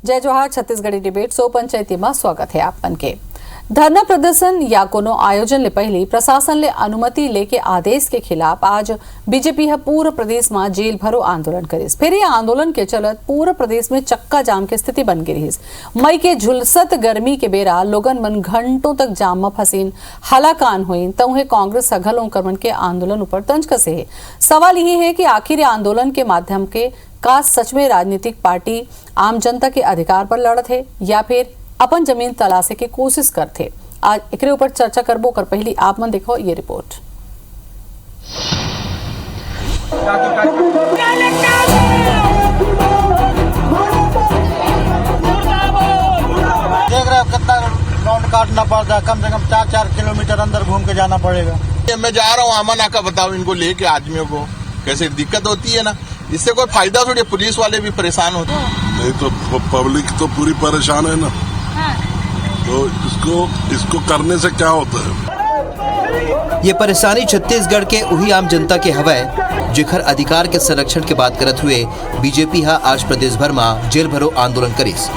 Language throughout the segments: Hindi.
जय जोहार छत्तीसगढ़ी डिबेट सो पंचायती में स्वागत है आपन के। धरना प्रदर्शन या कोनो आयोजन ले पहले प्रशासन ले अनुमति लेके आदेश के खिलाफ आज बीजेपी है पूरे प्रदेश में जेल भरो आंदोलन करिस। फिर ये आंदोलन के चलत पूरे प्रदेश में चक्का जाम के स्थिति बन गई। मई के झुलसत गर्मी के बेरा लोगन मन घंटों तक जाम में फसीन हलाकान हुई तउहे कांग्रेस सघल ओकर के आंदोलन ऊपर तंज कसे है। सवाल यही है कि आखिर आंदोलन के माध्यम के का सच में राजनीतिक पार्टी आम जनता के अधिकार पर लड़त है या फिर अपन जमीन तलाशे की कोशिश करते। आज एकरे ऊपर चर्चा करबो कर पहली आप मन देखो ये रिपोर्ट। देख रहे हो कितना राउंड काटना पड़ता है, कम से कम 4-4 किलोमीटर अंदर घूम के जाना पड़ेगा। मैं जा रहा हूँ अमन आका बताओ इनको लेके आदमियों को कैसे दिक्कत होती है ना, इससे कोई फायदा थोड़ी, पुलिस वाले भी परेशान होते हैं। नहीं तो पब्लिक तो पूरी परेशान है ना, तो इसको करने से क्या होता है। ये परेशानी छत्तीसगढ़ के वही आम जनता के हवै जेखर अधिकार के संरक्षण के बात करत हुए बीजेपी हा आज प्रदेश भर में जेल भरो आंदोलन करिस।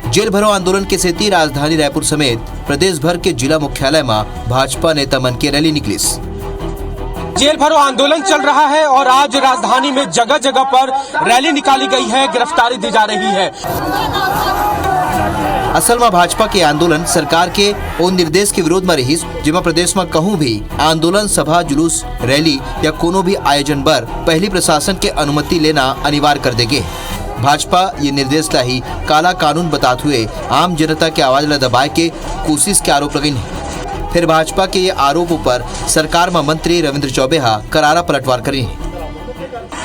जेल भरो आंदोलन के सेती राजधानी रायपुर समेत प्रदेश भर के जिला मुख्यालय में भाजपा नेता मन की रैली निकलिस। जेल भरो आंदोलन चल रहा है और आज राजधानी में जगह जगह पर रैली निकाली गई है, गिरफ्तारी दी जा रही है। असल में भाजपा के आंदोलन सरकार के ओ निर्देश के विरोध में रही, जिसमें प्रदेश में कहूं भी आंदोलन सभा जुलूस रैली या कोनो भी आयोजन पर पहली प्रशासन के अनुमति लेना अनिवार्य कर देगे। भाजपा ये निर्देश ला ही काला कानून बताते हुए आम जनता के आवाज ला दबाए के कोशिश के आरोप लगे। फिर भाजपा के ये आरोपों पर सरकार में मंत्री रविंद्र चौबे हा करारा पलटवार करी।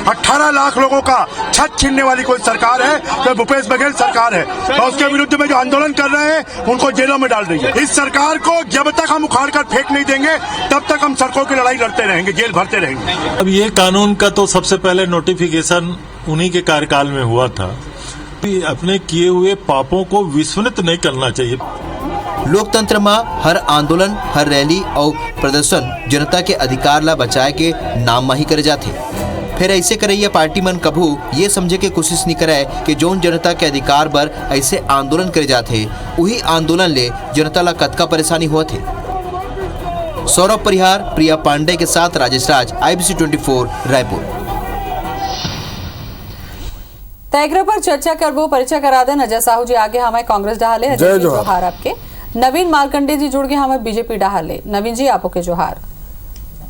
18 लाख लोगों का छत छीनने वाली कोई सरकार है तो भूपेश बघेल सरकार है, और उसके विरुद्ध में जो आंदोलन कर रहे हैं उनको जेलों में डाल रही है। इस सरकार को जब तक हम उखाड़ कर फेंक नहीं देंगे तब तक हम सड़कों की लड़ाई लड़ते रहेंगे, जेल भरते रहेंगे। अब ये कानून का तो सबसे पहले नोटिफिकेशन उन्हीं के कार्यकाल में हुआ था। अपने किए हुए पापों को विस्मृत नहीं करना चाहिए। लोकतंत्र में हर आंदोलन, हर रैली और प्रदर्शन जनता के अधिकार ला बचाए के नाम में ही करे जाते। फिर ऐसे करैया पार्टी मन कभू ये समझे के कोशिश नहीं करे कि जोन जनता के अधिकार पर ऐसे आंदोलन करे जाते वही आंदोलन ले जनता ला कतका परेशानी हुआ थे। सौरभ परिहार, प्रिया पांडे के साथ राजेश राज, IBC 24 रायपुर। तैगरे पर चर्चा करबो, परिचय करा दे अजय साहू जी आगे हमें कांग्रेस डाले। अजय जोहार आपके। नवीन मार्कंडे जी जुड़ गए हमें बीजेपी डाले। नवीन जी आपो के जोहार।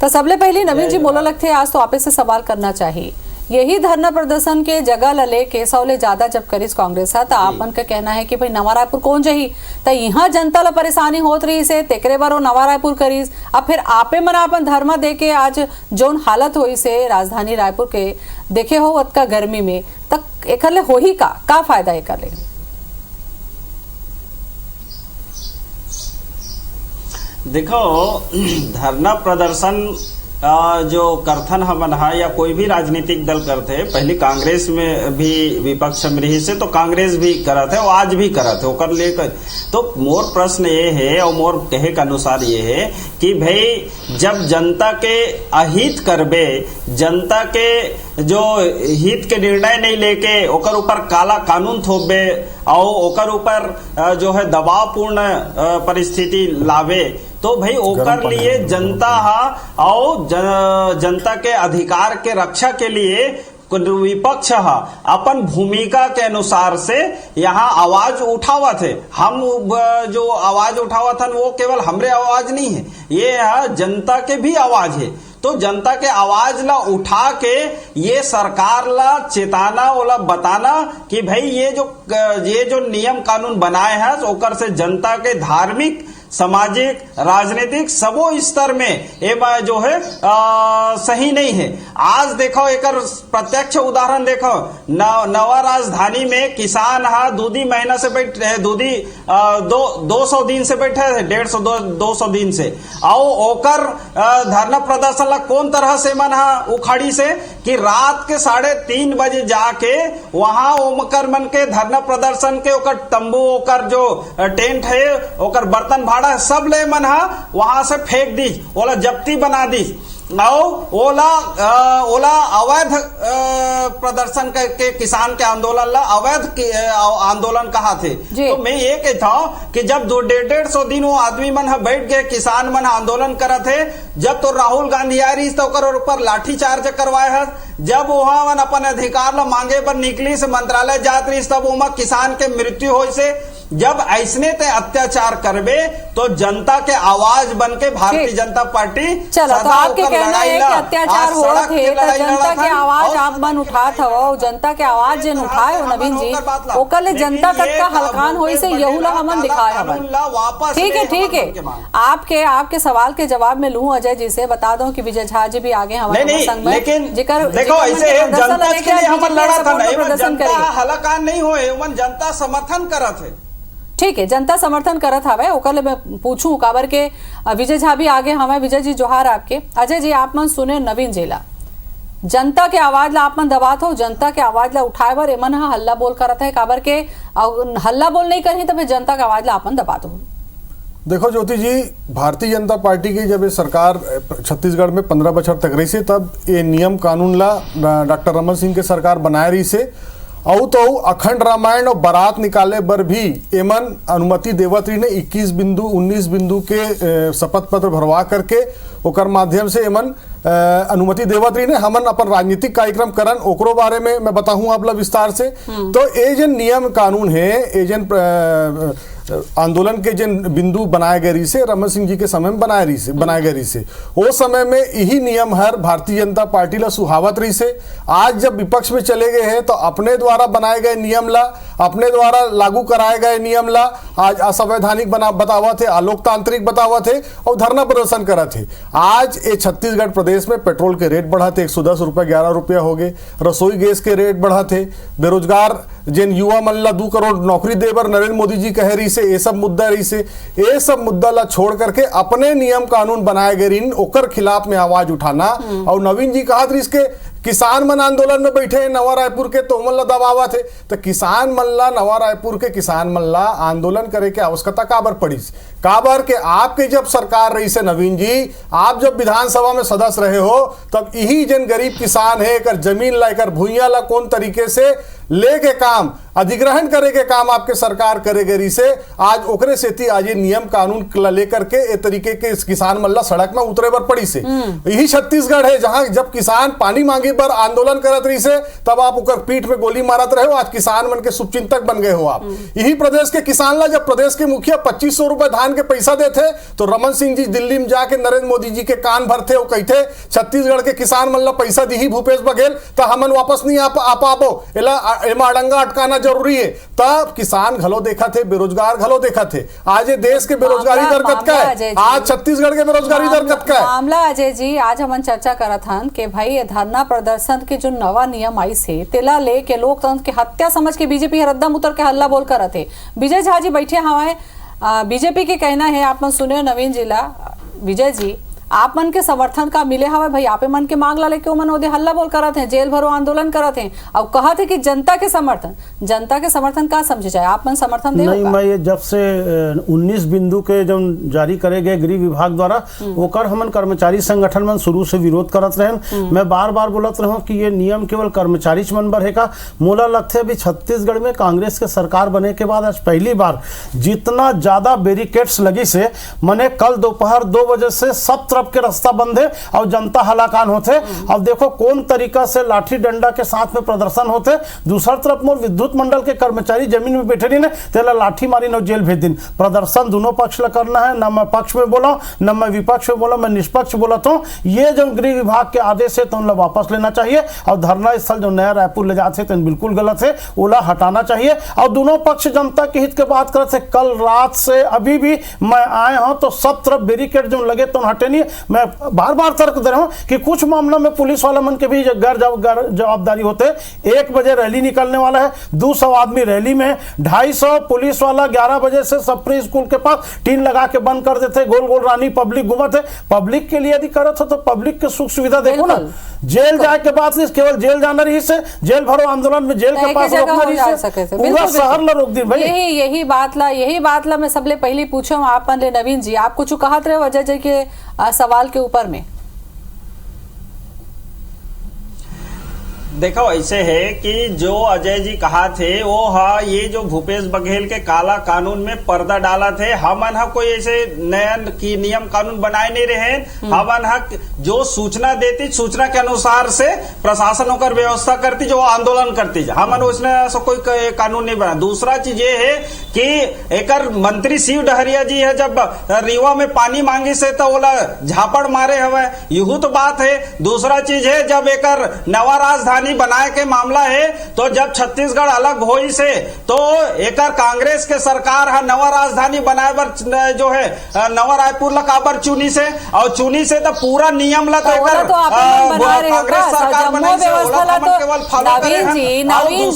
तो सबले पहले नवीन जी बोला लगते आज तो आपे से सवाल करना चाहिए, यही धरना प्रदर्शन के जगह लले केसौले ज्यादा जब करिस कांग्रेस था, तो आपन का कहना है कि भाई नवा रायपुर कौन जही, तो यहाँ जनता ला परेशानी होत रही से तेकरे बार नवा रायपुर करिस। अब फिर आपे मन अपन धर्मा दे के आज जोन हालत हुई से राजधानी रायपुर के देखे हो अतका गर्मी में, तक एक ले हो ही का फायदा एक ले। देखो, धरना प्रदर्शन जो करथन हमन है या कोई भी राजनीतिक दल करते, पहले कांग्रेस में भी विपक्ष में रही से तो कांग्रेस भी करत है और आज भी करत है ओकर लेकर। तो मोर प्रश्न ये है और मोर कहे के अनुसार ये है कि भाई जब जनता के अहित करबे, जनता के जो हित के निर्णय नहीं लेके ओकर ऊपर काला कानून थोपबे और ओकर ऊपर जो है दबावपूर्ण परिस्थिति लावे, तो भाई ओकर लिए जनता हा और जनता के अधिकार के रक्षा के लिए विपक्ष हा अपन भूमिका के अनुसार से यहाँ आवाज उठावत है। हम जो आवाज उठावत है वो केवल हमरे आवाज नहीं है, ये जनता के भी आवाज है। तो जनता के आवाज ला उठा के ये सरकार ला चेताना ओला बताना कि भाई ये जो नियम कानून बनाए हैं ओकर से जनता के धार्मिक, सामाजिक, राजनीतिक सबो स्तर में ये जो है सही नहीं है। आज देखो एक प्रत्यक्ष उदाहरण देखो, नवा राजधानी में किसान दूधी महीना से बैठे, दूधी 200 दिन से बैठे थे, 150-200 दिन से, और ओकर धरना प्रदर्शन ला कौन तरह से मन उखाड़ी से कि रात के 3:30 बजे जाके वहां ओमकर मन के धरना प्रदर्शन के ओकर तंबू, ओकर जो टेंट है, ओकर बर्तन भाड़ा सब ले मन वहां से फेंक दी, ओला जब्ती बना दी। ओला अवैध प्रदर्शन के किसान के आंदोलन ला अवैध आंदोलन कहा थे। तो मैं ये कहता हूं कि जब 150 दिन वो आदमी मन बैठ गए, किसान मन आंदोलन करत है, जब तो राहुल गांधी आ रही तो ऊपर लाठीचार्ज करवाए है, जब वहां मन अपन अधिकार ला मांगे पर निकली से मंत्रालय जात रही तब वहां किसान के मृत्यु हो से। जब ऐसने ते अत्याचार करबे तो जनता के आवाज बन के भारतीय जनता पार्टी चलो तो आपके कहना है कि अत्याचार हो थे तो जनता के आवाज आप मन उठात हो, जनता के आवाज जिन उठाए नवीन जी ओकर ले जनता तक का हलकान होई से यहू ला हमन दिखाए हवन। ठीक है आपके सवाल के जवाब में लूं अजय जी से बता दूं कि विजय झा जी भी आगे हमारे संग में, लेकिन देखो ऐसे जनता के लिए हम लड़ा था नहीं, जनता हलकान नहीं होए, जनता समर्थन करत है। ठीक है, जनता समर्थन करत हवे ओकर ले मैं पूछूं काबर के विजय झा भी आगे हमें। विजय जी जोहार आपके। अजय जी आप मन सुने नवीन जेला जनता के आवाज ला आप मन दबात हो, जनता के आवाज ला उठाए बर एमन हल्ला बोल करत है काबर के हल्ला बोल नहीं करही तो फिर जनता के आवाज ला आप मन दबात हो। देखो ज्योति जी, भारतीय जनता पार्टी की जब ये सरकार छत्तीसगढ़ में 15 बछर तक रही से तब ये नियम कानून ला डॉक्टर रमन सिंह के सरकार बनाए रही से औ तो अखंड रामायण और बारात निकाले बर भी एमन अनुमति देवत रही ने 19 बिंदु के शपथ पत्र भरवा करके ओकर माध्यम से एमन अनुमति देवत रही ने हमन अपन राजनीतिक कार्यक्रम करन ओकरो बारे में मैं बताऊं आप लोग विस्तार से। तो ये जन नियम कानून है, ये जन आंदोलन के जिन बिंदु बनाए गए रही से रमन सिंह जी के समय में बनाए गए रही से वो समय में यही नियम हर भारतीय जनता पार्टी ला सुहावत रही से। आज जब विपक्ष में चले गए हैं तो अपने द्वारा बनाए गए नियम ला, अपने द्वारा लागू कराए गए नियम ला आज असंवैधानिक बतावा थे, अलोकतांत्रिक बतावा थे और धरना प्रदर्शन करा थे। आज ये छत्तीसगढ़ प्रदेश में पेट्रोल के रेट बढ़ा थे, 110 रुपये 11 रुपया हो गए, रसोई गैस के रेट बढ़ा थे, बेरोजगार जिन युवा मन ला 2 करोड़ नौकरी देवर नरेंद्र मोदी जी कह रही से ये सब मुद्दा रही से, ये सब मुद्दा ला छोड़ करके अपने नियम कानून बनाए गए ओकर खिलाफ में आवाज उठाना। और नवीन जी कहा था इसके किसान मन आंदोलन में बैठे हैं नवा रायपुर के तो मन ला दबावा थे, तो किसान मन ला नवा रायपुर के किसान मन ला आंदोलन करे के आवश्यकता काबर पड़ी? काबर के आपके जब सरकार रही से नवीन जी, आप जब विधानसभा में सदस्य रहे हो तब यही जन गरीब किसान है कर जमीन ला कर भूइया ला कौन तरीके से लेके काम अधिग्रहण करे के काम आपके सरकार करे गरी से आज ओकरे सेती आज ये नियम कानून लेकर के ए तरीके के किसान मल्ला सड़क में उतरे बर पड़ी से। यही छत्तीसगढ़ है जहां जब किसान पानी मांगे पर आंदोलन करत रही से तब आप ओकर पीठ में गोली मारत रहे हो, आज किसान मन के शुभचिंतक बन गए हो आप। यही प्रदेश के किसान ला जब प्रदेश के मुखिया 2500 रुपए धान के पैसा देते तो रमन सिंह जी दिल्ली में जाके नरेंद्र मोदी जी के कान भरते वो कहते छत्तीसगढ़ के किसान मन ला पैसा दी भूपेश बघेल तो हमन वापस नहीं आ पाबो, एमा अड़ंगा अटकाना जरूरी है। तब किसान घलो देखा थे, बेरोजगार घलो देखा थे। आज देश के बेरोजगारी दर कतका है, आज छत्तीसगढ़ के बेरोजगारी दर कतका है मामला अजय जी आज हम चर्चा करत हन कि भाई धरना प्रदर्शन के जो नवा नियम आई से तेला ले के लोकतंत्र के हत्या समझ के बीजेपी हरदम उतर के हल्ला बोल कर थे। विजय झा जी बैठे हमारे बीजेपी के कहना है आप मन सुने नवीन जिला विजय जी आप मन के समर्थन का मिले हवा भाई आप मन के मांग ला लेके मन ओदे हल्ला बोल करत हैं, जेल भरो आंदोलन करत हैं और कहा थे कि जनता के समर्थन का समझे जाए आप मन समर्थन दे नहीं। मैं ये जब से 19 बिंदु के जब जारी करे गए गृह विभाग द्वारा ओकर हमन कर्मचारी संगठन मन शुरू से विरोध करत रहे। मैं बार बार बोलत रहूं कि ये नियम केवल कर्मचारी मन बर है का मोला लगते अभी छत्तीसगढ़ में कांग्रेस के सरकार बने के बाद आज पहली बार जितना ज्यादा बैरिकेड्स लगी से मने कल दोपहर 2 बजे से सब के रास्ता बंद है और जनता हलाकान होते। अब देखो कौन तरीका से लाठी डंडा के साथ में प्रदर्शन होते। दूसरा तरफ मोर विद्युत मंडल के कर्मचारी जमीन में बैठे रही ने तेला लाठी मारी न जेल भेज दिन। प्रदर्शन दोनों पक्ष ला करना है, न मैं पक्ष में बोला न मैं विपक्ष में बोला, मैं निष्पक्ष बोला तो ये जो गृह विभाग के आदेश है तो उन वापस लेना चाहिए और धरना स्थल जो नया रायपुर ले जाते तो बिल्कुल गलत है, ओला हटाना चाहिए। और दोनों पक्ष जनता के हित के बात करते कल रात से अभी भी मैं आए हूं तो सब तरफ बैरिकेड जो लगे तो हटे नहीं। मैं बार बार तर्क दे रहा हूं कि कुछ मामलों में पुलिस वाला मन के भी गैर जवाबदारी होते। 1 बजे रैली निकलने वाला है, 200 आदमी रैली में, 250 पुलिस वाला 11 बजे से सप्री स्कूल के पास टीन लगा के बंद कर देते, गोल गोल रानी पब्लिक घूमत है। पब्लिक के लिए यदि करत हो तो पब्लिक के सुख सुविधा देखो ना। जेल जाए के बाद नहीं केवल जेल जाना रही से जेल भरो आंदोलन में जेल के पास रोकना रही से पूरा शहर ला रोक दी भाई। यही बात ला मैं सबले पहले पूछूं आप नवीन जी आप कुछ कहत रहे वजह जे के सवाल के ऊपर में देखो ऐसे है कि जो अजय जी कहा थे वो हाँ, ये जो भूपेश बघेल के काला कानून में पर्दा डाला थे, हमन हा कोई ऐसे नया की नियम कानून बनाए नहीं रहे। हमन हा जो सूचना देती, सूचना के अनुसार से प्रशासन होकर व्यवस्था करती, जो आंदोलन करती, हमन उसने ऐसा कोई कानून नहीं बना। दूसरा चीज ये है कि एकर मंत्री शिव डहरिया जी है, जब रीवा में पानी मांगी से तो बोला झापड़ मारे हवे, यहू तो बात है। दूसरा चीज है जब एकर नवा राजधानी बनाए के मामला है, तो जब छत्तीसगढ़ अलग होई से तो एकर कांग्रेस के सरकार है नवा राजधानी बनाए बर जो है नवा रायपुर ला काबर चुनी से, और चुनी से तो पूरा नियम ला तो कांग्रेस सरकार बनाई से नवीन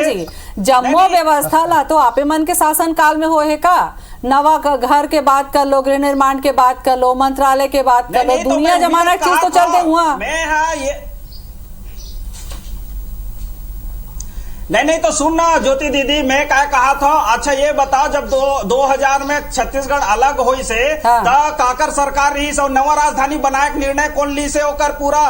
जी जम्मू व्यवस्था ला तो आपे मन के शासन काल में हो है का? नवा घर के बात कर लो, गृह निर्माण के बात कर लो, मंत्रालय के बात कर लो, दुनिया जमाना चीज तो चलते हुआ। नहीं तो सुनना ज्योति दीदी, मैं क्या कहा था, अच्छा ये बताओ जब 2000 में छत्तीसगढ़ अलग हुई से हाँ। काकर सरकार रही से नवा राजधानी बनाए निर्णय कौन ली से ओकर पूरा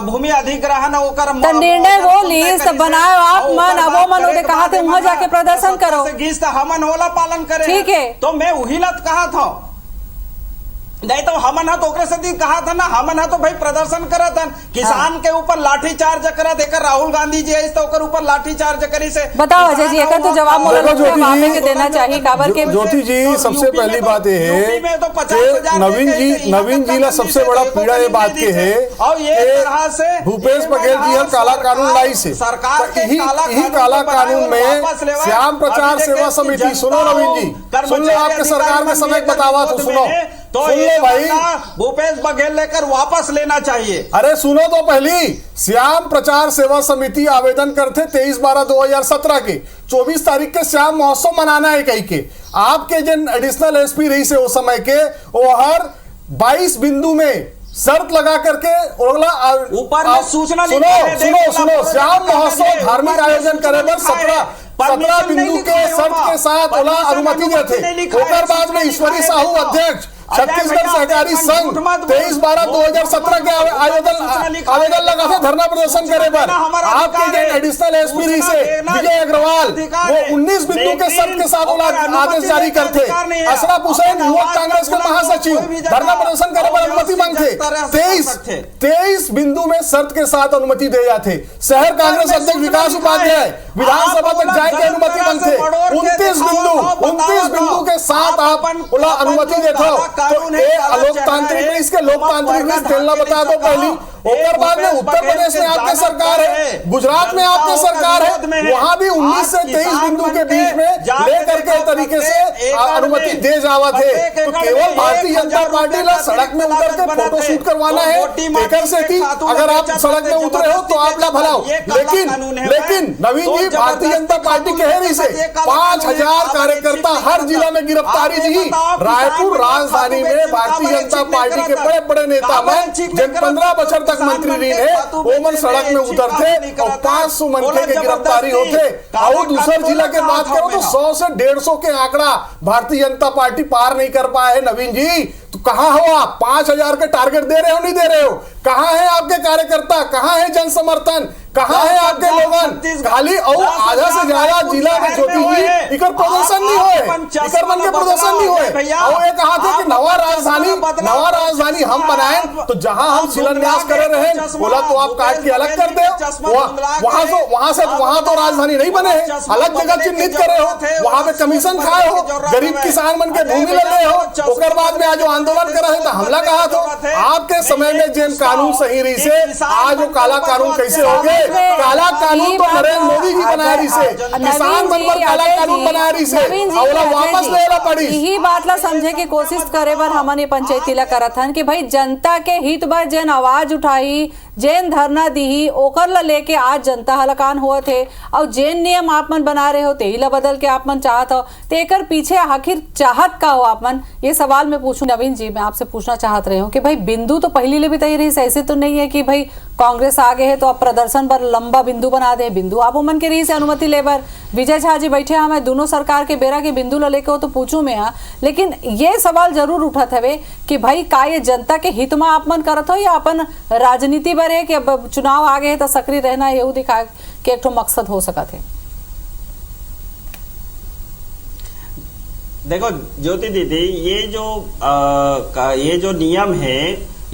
भूमि अधिग्रहण ओकर निर्णय वो ली बनाए आप मन अबो मन उन्हें कहा थे वहां जाके प्रदर्शन करो, गीस हमन होला पालन करे, ठीक है। तो मैं वही लत कहा था, नहीं तो हमन हा तो कहा था ना, हमन हा तो भाई प्रदर्शन करा था, किसान के ऊपर लाठी चार्ज करा देकर राहुल गांधी जी है तो ऊपर लाठी चार्ज करी से। बताओ अजय जी, एक तो जवाब के देना चाहिए काबर के। ज्योति जी, सबसे पहली बात ये है कि नवीन जी ला सबसे बड़ा पीड़ा ये बात के है और ये तरह से भूपेश बघेल जी हम काला कानून लाई से सरकार यही काला कानून में श्याम प्रचार सेवा समिति, सुनो नवीन जी, सुन लो, आपके सरकार में समय बतावा तो सुनो तो ये भाई भूपेश बघेल लेकर वापस लेना चाहिए। अरे सुनो तो पहली, श्याम प्रचार सेवा समिति आवेदन करते 23/12/2017 के 24 तारीख के श्याम महोत्सव मनाना है कहीं के। आपके जिन एडिशनल एसपी रही से उस समय के वो हर 22 बिंदु में शर्त लगा करके ऊपर में सूचना सुनो श्याम महोत्सव धार्मिक आयोजन करे पर 17 बिंदु के शर्त के साथ ओला अनुमति देते। ओकर बाद में ईश्वरी साहू अध्यक्ष छत्तीसगढ़ सहकारी संघ 23/12/2017 के आवेदन लगा था धरना प्रदर्शन करे पर। आपके एडिशनल एसपी रही से विजय अग्रवाल वो 19 बिंदु के शर्त के साथ आदेश जारी करते। अशरफ हुसैन युवक कांग्रेस के महासचिव धरना प्रदर्शन करे पर अनुमति मांगते। 23 बिंदु में शर्त के साथ अनुमति दे जाते। शहर कांग्रेस अध्यक्ष विकास उपाध्याय विधानसभा तक जाए के अनुमति मांगते। 29 बिंदु के साथ आप अनुमति देते हो तो लोकतांत्रिक में इसके लोकतांत्रिक में खेलना बता दो पहली। और बाद में उत्तर प्रदेश में आपकी सरकार है, गुजरात में आपकी सरकार है, वहां भी 19 से 23 बिंदु के बीच में लेकर के तरीके से अनुमति दे जावा थे। तो केवल भारतीय जनता पार्टी ला सड़क में उतर के फोटो शूट करवाना है एकर से थी। अगर आप सड़क में उतरे हो तो आप ला भलाओ, लेकिन नवीन जी भारतीय जनता पार्टी कह रही से 5000 कार्यकर्ता हर जिला में गिरफ्तारी दी। रायपुर राजधानी में भारतीय जनता पार्टी के बड़े बड़े नेता में जिन 15 बछर तक मंत्री रही है वो मन सड़क में उतरते और 500 मनके के गिरफ्तारी होते। और दूसरे जिला के बात करो तो 100 से 150 के आंकड़ा भारतीय जनता पार्टी पार नहीं कर पाए है। नवीन जी तो कहां हो आप? 5000 के टारगेट दे रहे हो नहीं दे रहे हो? कहां है आपके कार्यकर्ता? कहां है जन समर्थन? कहां है आपके लोगन? खाली और आधा से ज्यादा जिला में ज्योति जी इकर प्रदर्शन नहीं होए, इकर मन के प्रदर्शन नहीं होए। और ये कहा था कि नवा राजधानी हम बनाए तो जहां हम शिलान्यास करे रहे बोला तो आप काट के अलग कर दो। वहां तो राजधानी नहीं बने है, अलग जगह चिन्हित करे हो, वहां पे कमीशन खाए हो, गरीब किसान मन के भूमि ले हो। उसके बाद में आज जो आंदोलन कर रहे थे हमला कहा था। आपके समय में जिन कानून सही रही से आज वो काला कानून कैसे हो गए? काला कानून तो नरेंद्र मोदी जी बना रही से, किसान मन पर काला कानून बना रही से और वापस लेना पड़ी। यही बात ला समझे की कोशिश करे बर हमने पंचायती ला करत हन कि भाई जनता के हित बर जन आवाज उठाई, जेन धरना दी ओकर ला लेके आज जनता हलकान हुआ थे। और जेन नियम आप मन बना रहे हो ते ला बदल के आप मन चाहत हो, तेकर पीछे आखिर चाहत का हो आप मन? ये सवाल में पूछूं नवीन जी, मैं आपसे पूछना चाहत रही हूँ कि भाई बिंदु तो पहली ले भी तय रही, ऐसे तो नहीं है कि भाई कांग्रेस आगे है तो अब प्रदर्शन पर लंबा बिंदु बना दे। बिंदु आप मन के रही से अनुमति लेबर विजय झा जी बैठे हैं, मैं दोनों सरकार के बेरा के बिंदु ला लेके हो तो पूछूं मैं हाँ, लेकिन ये सवाल जरूर उठत हवे कि भाई का ये जनता के हित में आप मन करत हो या अपन राजनीति बर है कि अब चुनाव आगे है तो सक्रिय रहना है, दिखा के एक मकसद हो सकत है। देखो ज्योति दीदी, ये जो नियम है,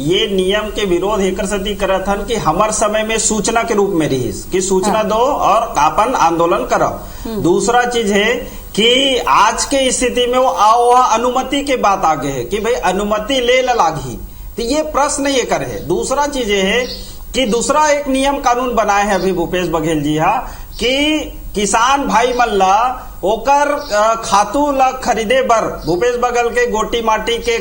ये नियम के विरोध एक सती करत हन कि हमार समय में सूचना के रूप में रही कि सूचना दो और अपन आंदोलन करो। दूसरा चीज है कि आज के स्थिति में वो अनुमति के बात आगे है कि भाई अनुमति ले लागी, तो ये प्रश्न ये करे। दूसरा चीज ये है कि दूसरा एक नियम कानून बनाए हैं अभी भूपेश बघेल जी हा कि किसान भाई मल्ला ओकर खातू ला खरीदे बर, भूपेश बघेल के गोटी माटी के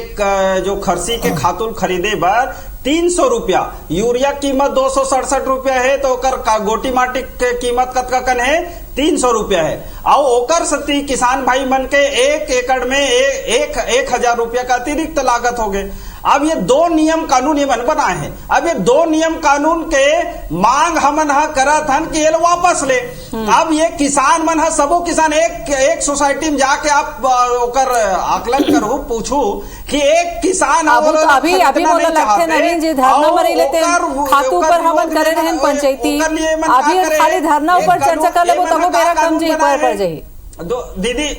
जो खरसी के खातूल खरीदे बर 300 रुपया, यूरिया कीमत 267 रुपया है तो ओकर गोटी माटी के कीमत कतका कन है 300 रुपया है। और ओकर सती किसान भाई मन के 1 एकड़ में 1,000 रुपया का अतिरिक्त लागत हो गए। अब ये दो नियम कानून ये मन बनाए हैं, अब ये दो नियम कानून के मांग हमन हा करत हन कि ये वापस ले। अब ये किसान मन हा सबो किसान एक सोसाइटी में जाके आप ओकर आकलन करो, पूछू कि एक किसान अभी बोला लगते नवीन जी धरना मरे लेते खातू पर हमन करे रहन पंचायती, अभी खाली धरना ऊपर चर्चा कर लेबो तबो बेरा कम जी पर जाई दीदी।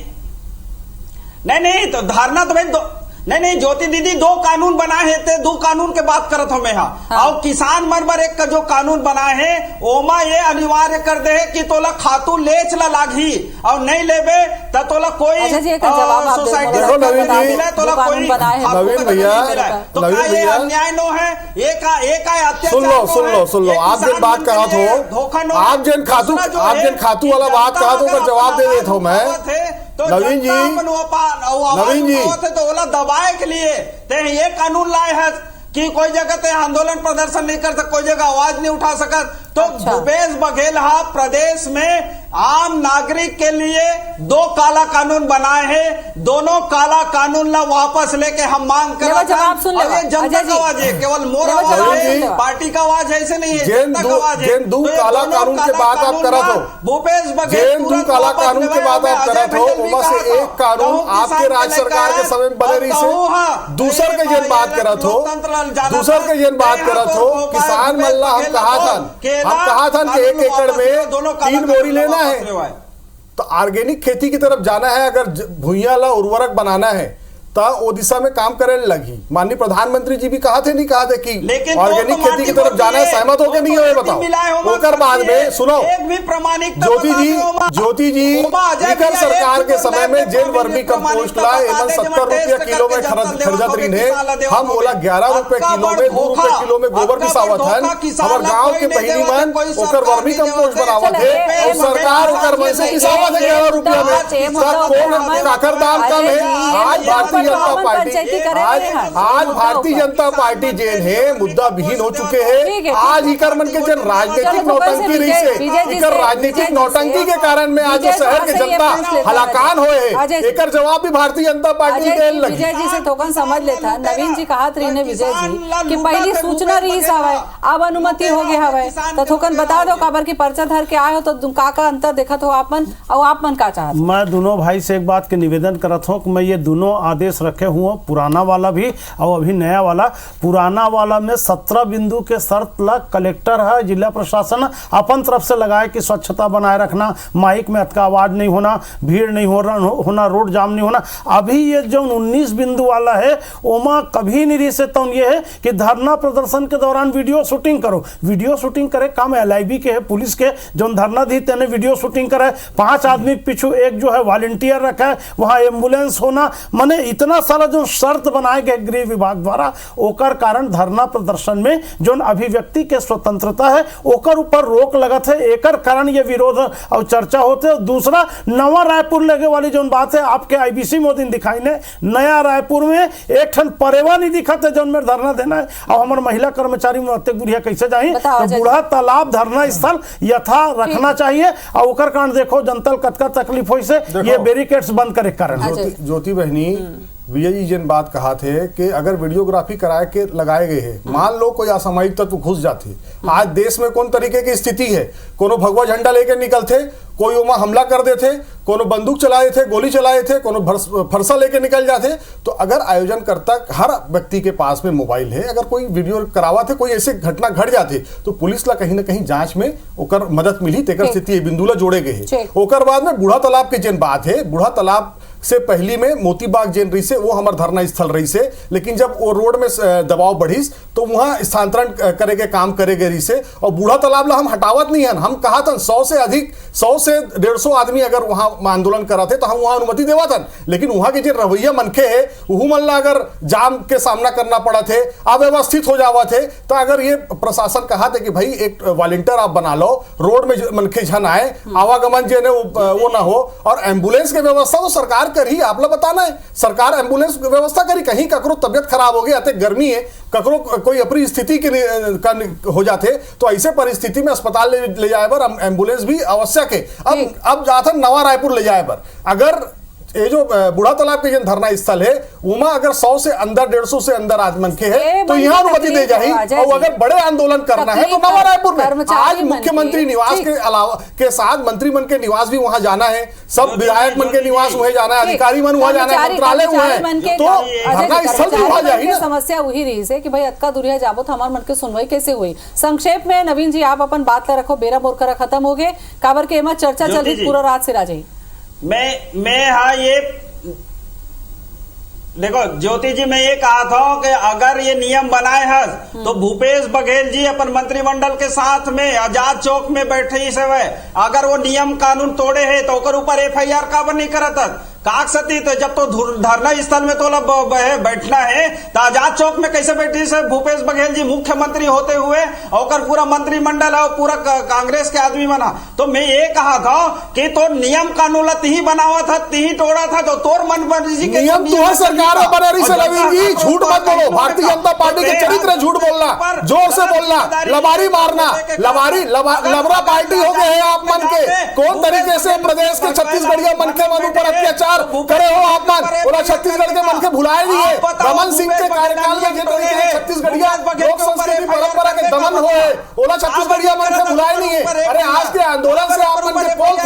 नहीं तो धरना तो भाई नहीं ज्योति दीदी, दो कानून बनाए हैं ते दो कानून के बात करत हमें हाँ। और किसान मरमर एक का जो कानून बनाए है ओमा ये अनिवार्य कर दे कि तोला खातू लेच ला लागी और नहीं लेबे तो तोला कोई सोसाइटी तोला कोई नवीन भैया तो ये अन्याय नो है, एक अत्याचार। सुन लो आप जिन बात कहा तो आप जिन खातू वाला बात कहा तो जवाब दे देता हूँ मैं नवीन जी तो ओला दबाए के लिए ते ये कानून लाए है कि कोई जगह ते आंदोलन प्रदर्शन नहीं कर सकता, कोई जगह आवाज नहीं उठा सकत। तो भूपेश बघेल हा प्रदेश में आम नागरिक के लिए दो काला कानून बनाए हैं, दोनों काला कानून ला वापस लेके हम मांग कर रहे हैं। ये जनता का आवाज है, केवल मोर आवाज है, पार्टी का आवाज ऐसे नहीं है, जनता का आवाज है। दो काला कानून के बात आप करत हो, भूपेश बघेल दो काला कानून के बात आप करत हो, उनमें से एक कानून आपके राज्य सरकार के समय में बने रही से दूसर के जन बात करत हो, किसान मल्ला हम कहा था कि 1 एकड़ में 3 बोरी लेना है तो ऑर्गेनिक खेती की तरफ जाना है, अगर भुइयां ला उर्वरक बनाना है तो ओडिशा में काम करने लगी। माननीय प्रधानमंत्री जी भी कहा थे कि ऑर्गेनिक खेती की तरफ जाना है, सहमत होकर नहीं हुए बताओ। ओकर बाद में सुनो ज्योति जी इकर सरकार के समय में जेन वर्मी कंपोस्ट ला 70 रुपया किलो में खरीदत रही है, हम ओला 11 रुपए किलो में 2 रुपए किलो में गोबर पिसावत हन। हमारे गाँव के बहिनी मन ओकर वर्मी कंपोस्ट बनावत है और सरकार ओकर मन से पिसावत है 11 रुपया में। काकर दाम कम है। आज भारतीय जनता पार्टी जेन है मुद्दा विहीन हो चुके हैं। आज इकर मन के जन राजनीतिक नौटंकी रही से इकर राजनीतिक नौटंकी के कारण में आज शहर के जनता हलाकान होए है, एकर जवाब भी भारतीय जनता पार्टी देने लगी। विजय जी से थोकन समझ लेता नवीन जी कहा ने विजय जी कि पहली सूचना रही हवे अब अनुमति हो गया हवे तो थोकन बता दो काबर की पर्चा धर के आए हो तो का अंतर देखत हो आपन और आपमन का चाहत। मैं दोनों भाई से एक बात के निवेदन करत हूँ कि मैं ये दोनों आदेश रखे हुए, पुराना वाला भी और अभी नया वाला। पुराना वाला में 17 बिंदु के शर्त ला कलेक्टर है, जिला प्रशासन अपन तरफ से लगाए कि स्वच्छता बनाए रखना, माइक में अटका आवाज नहीं होना, भीड़ नहीं होना, रोड जाम नहीं होना। अभी ये जो 19 बिंदु वाला है ओमा कभी नहीं रही से तो ये है कि धरना प्रदर्शन के दौरान वीडियो शूटिंग करो। वीडियो शूटिंग करे काम LIB के है, पुलिस के जो धरना दी तेने वीडियो शूटिंग करे, 5 आदमी पीछू एक जो है वॉलंटियर रखा है, वहां एम्बुलेंस होना, माने इतना सारा जो शर्त बनाए गए गृह विभाग द्वारा ओकर कारण धरना प्रदर्शन में जो अभिव्यक्ति के स्वतंत्रता है ओकर ऊपर रोक लगत है। एकर कारण ये विरोध और चर्चा होते। दूसरा नवा रायपुर लगे वाली जो बात है आपके IBC मोदी दिखाई ने नया रायपुर में एक ठन परेवा नहीं दिखत है जो में धरना देना है और हमारे महिला कर्मचारी में बुढ़िया कैसे जाए तो बूढ़ा तालाब धरना स्थल यथा रखना चाहिए और ओकर कारण देखो जनता कतका तकलीफ हो से ये बैरिकेड्स बंद करे कारण। ज्योति बहनी विजय जी जिन बात कहा थे कि अगर वीडियोग्राफी कराए के लगाए गए हैं, मान लो कोई असामयिक तत्व घुस जाती, आज देश में कौन तरीके की स्थिति है, कोनो भगवा झंडा लेके निकलते, कोई वहां हमला कर देते, कोनो बंदूक चलाए थे, गोली चलाए थे, कोनो फरसा लेके निकल जाते। तो अगर आयोजन करता हर व्यक्ति के पास में मोबाइल है, अगर कोई वीडियो करावा थे, कोई ऐसे घटना घट जाते तो पुलिस ला कहीं ना कहीं जांच में ओकर मदद मिली, तेकर स्थिति बिंदुला जोड़े गए है। ओकर बाद में बूढ़ा तालाब के जिन बात है, बूढ़ा तालाब से पहली में मोतीबाग जेन रही से वो हमार धरना स्थल रही से, लेकिन जब वो रोड में दबाव बढ़ीस तो वहां स्थानांतरण करे के काम करे गए रही से। और बूढ़ा तालाब ला हम हटावत नहीं है, हम कहा था 100 से अधिक 100 से 150 आदमी अगर वहां आंदोलन करा थे तो हम वहां अनुमति देवा था, लेकिन वहां के जो रवैया मनखे है वह मन ला अगर जाम के सामना करना पड़ा थे, अव्यवस्थित हो जावा थे, तो अगर ये प्रशासन कहा था कि भाई एक वॉलंटियर आप बना लो, रोड में मनखे झन आए, आवागमन जो है वो ना हो, और एम्बुलेंस की व्यवस्था तो सरकार करी, आप लोग बताना है, सरकार एम्बुलेंस व्यवस्था करी। कहीं ककरो तबियत खराब हो गई, अतः गर्मी है, ककरो कोई अपनी स्थिति के हो जाते तो ऐसे परिस्थिति में अस्पताल ले जाए पर एम्बुलेंस भी आवश्यक है। अब जाता नवा रायपुर ले जाए पर अगर ये जो बूढ़ा तालाब के जन धरना स्थल है वहां अगर 100 से अंदर 150 100 आदमी के है तो यहाँ अनुमति दे जाए, और अगर बड़े आंदोलन करना है तो नवा रायपुर में आज मुख्यमंत्री निवास के अलावा के साथ मंत्री मन के निवास भी वहां जाना है, सब विधायक मन के निवास वहीं जाना है, अधिकारी मन वहां जाना है, मंत्रालय वहां है, तो धरना स्थल भी वहां जाए। समस्या वही रही है कि भाई अक्का दुरिया जाबो तो हमारे मन के सुनवाई कैसे हुई। संक्षेप में नवीन जी आप अपन बात ला रखो, बेरा बोर करा खत्म हो गए, काबर के एमा चर्चा चल रही पूरा रात से राजे। मैं हाँ ये देखो ज्योति जी, मैं ये कहा था कि अगर ये नियम बनाए है तो भूपेश बघेल जी अपन मंत्रिमंडल के साथ में आजाद चौक में बैठे से अगर वो नियम कानून तोड़े है तो ऊपर FIR काबर नहीं करत काकसती, तो जब तो धरना स्थल में तो बैठना है तो आजाद चौक में कैसे बैठी से भूपेश बघेल जी मुख्यमंत्री होते हुए और पूरा मंत्रिमंडल और पूरा कांग्रेस के आदमी बना। तो मैं ये कहा था कि तो नियम कानून ही बनावा था, ही तोड़ा था, तो तोर मन मर्जी के नियम तो है सरकार बना रही से। नवीन जी झूठ मत बोलो, भारतीय जनता पार्टी के चरित्र झूठ बोलना, जोर से बोलना, लबारी मारना, लबरा पार्टी हो गए हैं आप मन के। कौन तरीके से प्रदेश के छत्तीसगढ़िया मन के मन ऊपर अत्याचार करे हो आप मन, और छत्तीसगढ़ के मन के भुलाए दिए। रमन सिंह के कार्यकाल में जिस तरीके से छत्तीसगढ़िया लोक संस्कृति परंपरा के दमन हुए, ओला छत्तीसगढ़िया मन के भुलाए नहीं है। अरे आज के आंदोलन से आप मन के पोल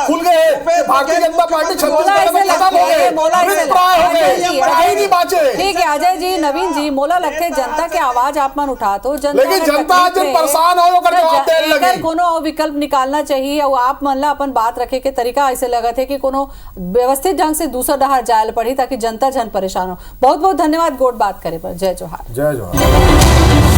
खुल गए, भारतीय जनता पार्टी छत्तीसगढ़ में खत्म हो गए, अभिप्राय हो गए, पढ़ाई नहीं बाचे। ठीक है अजय जी, नवीन जी, मोला लगते जनता के आवाज आप मन उठा तो लेकिन जनता आज परेशान हो अगर कोनो विकल्प निकालना चाहिए और आप मन ला अपन बात रखे के तरीका ऐसे लगा थे कि कोनो व्यवस्थित ढंग से दूसरा डहार जायल पड़ी ताकि जनता जन परेशान हो। बहुत बहुत धन्यवाद गोट बात करे पर। जय जोहार। जय जोहार।